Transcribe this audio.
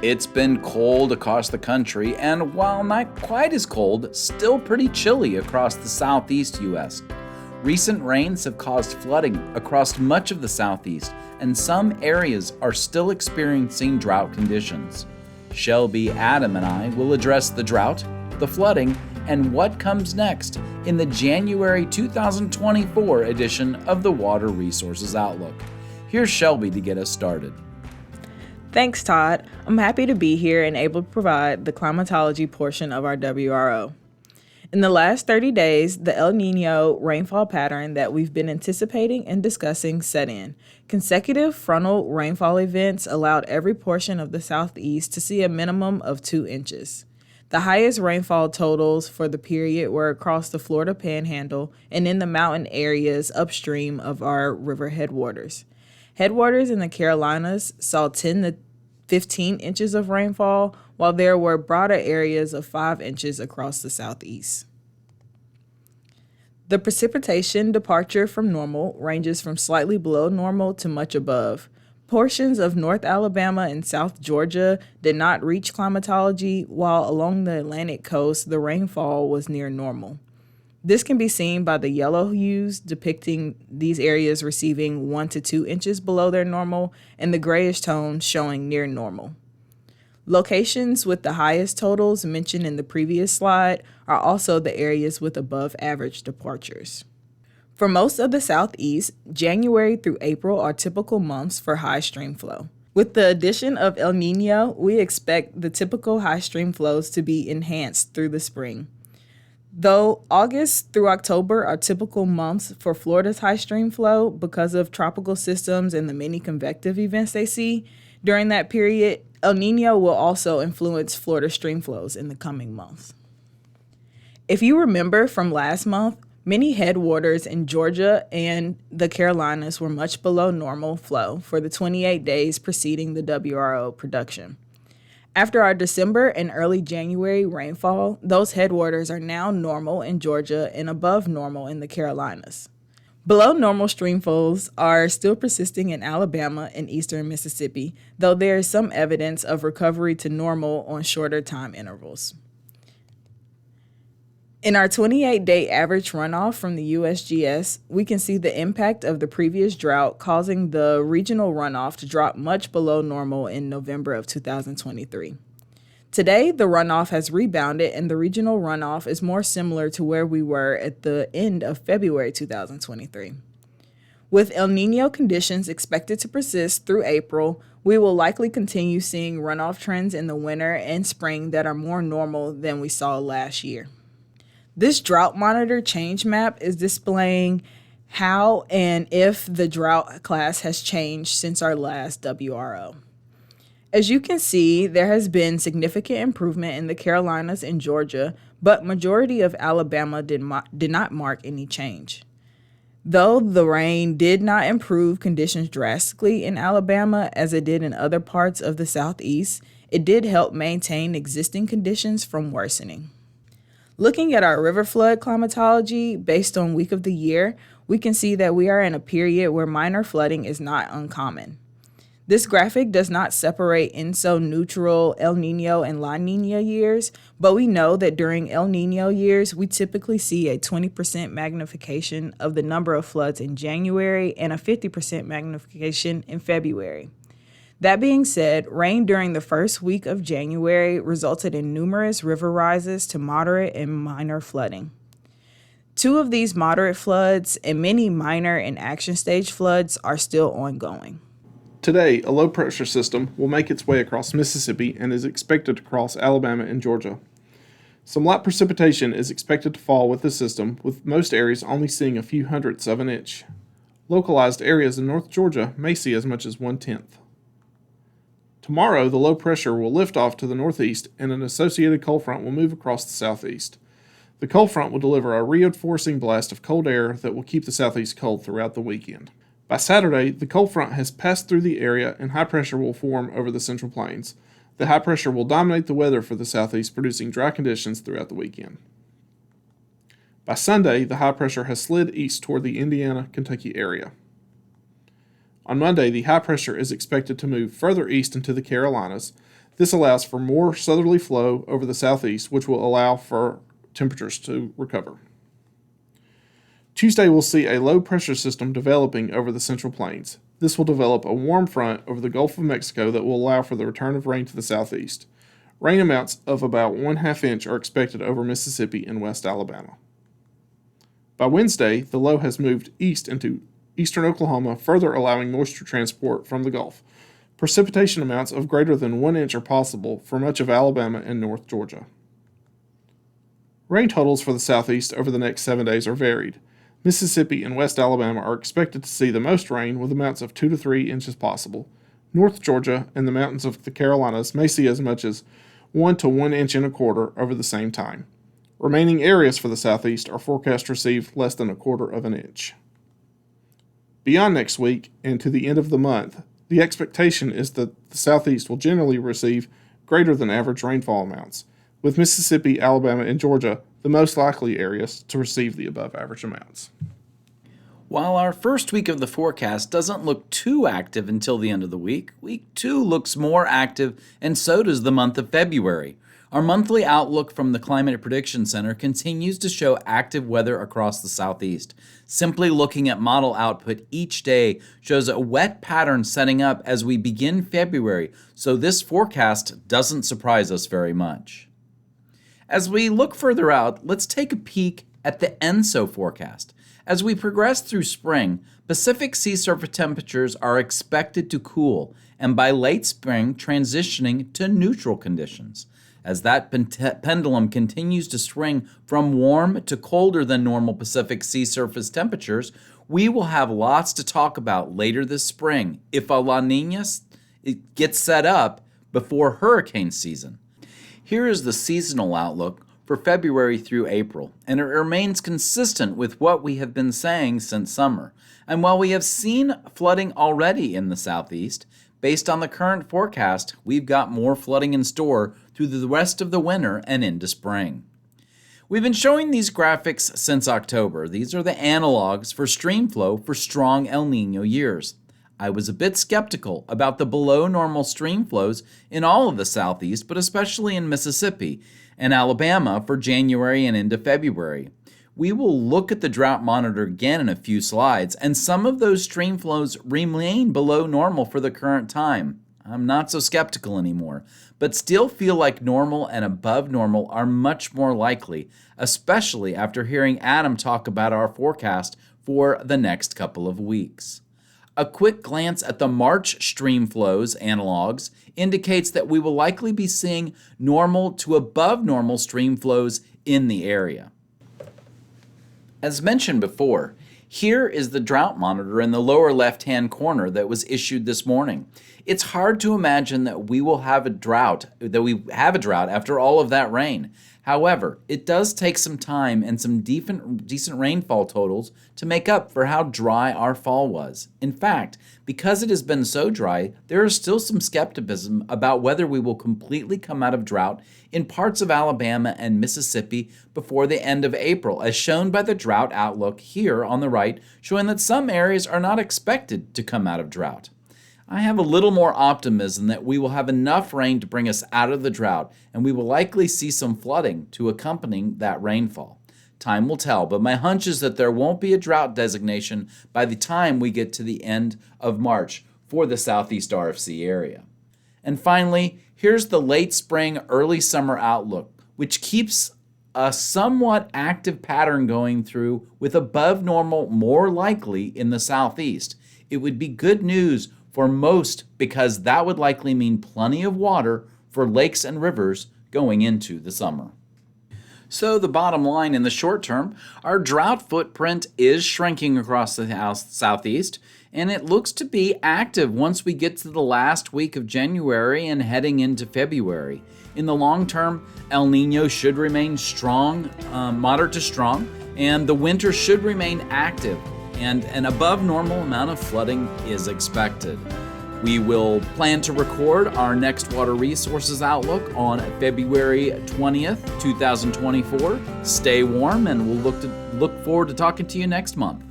It's been cold across the country, and while not quite as cold, still pretty chilly across the southeast U.S. Recent rains have caused flooding across much of the southeast, and some areas are still experiencing drought conditions. Shelby, Adam, and I will address the drought, the flooding, and what comes next in the January 2024 edition of the Water Resources Outlook. Here's Shelby to get us started. Thanks, Todd. I'm happy to be here and able to provide the climatology portion of our WRO. In the last 30 days, the El Nino rainfall pattern that we've been anticipating and discussing set in. Consecutive frontal rainfall events allowed every portion of the southeast to see a minimum of 2 inches. The highest rainfall totals for the period were across the Florida Panhandle and in the mountain areas upstream of our river headwaters. Headwaters in the Carolinas saw 10 to 15 inches of rainfall, while there were broader areas of 5 inches across the southeast. The precipitation departure from normal ranges from slightly below normal to much above. Portions of North Alabama and South Georgia did not reach climatology, while along the Atlantic coast, the rainfall was near normal. This can be seen by the yellow hues depicting these areas receiving 1 to 2 inches below their normal and the grayish tones showing near normal. Locations with the highest totals mentioned in the previous slide are also the areas with above average departures. For most of the southeast, January through April are typical months for high stream flow. With the addition of El Nino, we expect the typical high stream flows to be enhanced through the spring. Though August through October are typical months for Florida's high stream flow because of tropical systems and the many convective events they see, during that period, El Nino will also influence Florida stream flows in the coming months. If you remember from last month, many headwaters in Georgia and the Carolinas were much below normal flow for the 28 days preceding the WRO production. After our December and early January rainfall, those headwaters are now normal in Georgia and above normal in the Carolinas. Below normal streamflows are still persisting in Alabama and eastern Mississippi, though there is some evidence of recovery to normal on shorter time intervals. In our 28-day average runoff from the USGS, we can see the impact of the previous drought causing the regional runoff to drop much below normal in November of 2023. Today, the runoff has rebounded and the regional runoff is more similar to where we were at the end of February 2023. With El Nino conditions expected to persist through April, we will likely continue seeing runoff trends in the winter and spring that are more normal than we saw last year. This drought monitor change map is displaying how and if the drought class has changed since our last WRO. As you can see, there has been significant improvement in the Carolinas and Georgia, but majority of Alabama did not mark any change. Though the rain did not improve conditions drastically in Alabama as it did in other parts of the southeast, it did help maintain existing conditions from worsening. Looking at our river flood climatology based on week of the year, we can see that we are in a period where minor flooding is not uncommon. This graphic does not separate INSO neutral El Nino and La Nina years, but we know that during El Nino years, we typically see a 20% magnification of the number of floods in January and a 50% magnification in February. That being said, rain during the first week of January resulted in numerous river rises to moderate and minor flooding. 2 of these moderate floods and many minor and action stage floods are still ongoing. Today, a low-pressure system will make its way across Mississippi and is expected to cross Alabama and Georgia. Some light precipitation is expected to fall with the system, with most areas only seeing a few hundredths of an inch. Localized areas in North Georgia may see as much as 1/10. Tomorrow, the low pressure will lift off to the northeast and an associated cold front will move across the southeast. The cold front will deliver a reinforcing blast of cold air that will keep the southeast cold throughout the weekend. By Saturday, the cold front has passed through the area and high pressure will form over the central plains. The high pressure will dominate the weather for the southeast, producing dry conditions throughout the weekend. By Sunday, the high pressure has slid east toward the Indiana-Kentucky area. On Monday, the high pressure is expected to move further east into the Carolinas. This allows for more southerly flow over the southeast, which will allow for temperatures to recover. Tuesday will see a low pressure system developing over the Central Plains. This will develop a warm front over the Gulf of Mexico that will allow for the return of rain to the southeast. Rain amounts of about 1/2 inch are expected over Mississippi and West Alabama. By Wednesday, the low has moved east into eastern Oklahoma, further allowing moisture transport from the Gulf. Precipitation amounts of greater than 1 inch are possible for much of Alabama and North Georgia. Rain totals for the southeast over the next 7 days are varied. Mississippi and West Alabama are expected to see the most rain with amounts of 2 to 3 inches possible. North Georgia and the mountains of the Carolinas may see as much as 1 to 1 inch and a quarter over the same time. Remaining areas for the southeast are forecast to receive less than 1/4 of an inch. Beyond next week and to the end of the month, the expectation is that the southeast will generally receive greater than average rainfall amounts, with Mississippi, Alabama, and Georgia the most likely areas to receive the above average amounts. While our first week of the forecast doesn't look too active until the end of the week, week 2 looks more active, and so does the month of February. Our monthly outlook from the Climate Prediction Center continues to show active weather across the southeast. Simply looking at model output each day shows a wet pattern setting up as we begin February, so this forecast doesn't surprise us very much. As we look further out, let's take a peek at the ENSO forecast. As we progress through spring, Pacific sea surface temperatures are expected to cool, and by late spring, transitioning to neutral conditions. As that pendulum continues to swing from warm to colder than normal Pacific sea surface temperatures, we will have lots to talk about later this spring if a La Niña gets set up before hurricane season. Here is the seasonal outlook for February through April, and it remains consistent with what we have been saying since summer. And while we have seen flooding already in the southeast, based on the current forecast, we've got more flooding in store through the rest of the winter and into spring. We've been showing these graphics since October. These are the analogs for stream flow for strong El Niño years. I was a bit skeptical about the below normal stream flows in all of the southeast, but especially in Mississippi and Alabama for January and into February. We will look at the drought monitor again in a few slides, and some of those stream flows remain below normal for the current time. I'm not so skeptical anymore, but still feel like normal and above normal are much more likely, especially after hearing Adam talk about our forecast for the next couple of weeks. A quick glance at the March stream flows analogs indicates that we will likely be seeing normal to above normal stream flows in the area. As mentioned before, here is the drought monitor in the lower left-hand corner that was issued this morning. It's hard to imagine that we have a drought after all of that rain. However, it does take some time and some decent rainfall totals to make up for how dry our fall was. In fact, because it has been so dry, there is still some skepticism about whether we will completely come out of drought in parts of Alabama and Mississippi before the end of April, as shown by the drought outlook here on the right, showing that some areas are not expected to come out of drought. I have a little more optimism that we will have enough rain to bring us out of the drought, and we will likely see some flooding to accompany that rainfall. Time will tell, but my hunch is that there won't be a drought designation by the time we get to the end of March for the Southeast RFC area. And finally, here's the late spring, early summer outlook, which keeps a somewhat active pattern going through with above normal more likely in the southeast. It would be good news for most because that would likely mean plenty of water for lakes and rivers going into the summer. So the bottom line in the short term, our drought footprint is shrinking across the southeast, and it looks to be active once we get to the last week of January and heading into February. In the long term, El Niño should remain strong, moderate to strong, and the winter should remain active, and an above normal amount of flooding is expected. We will plan to record our next water resources outlook on February 20th, 2024. Stay warm, and we'll look forward to talking to you next month.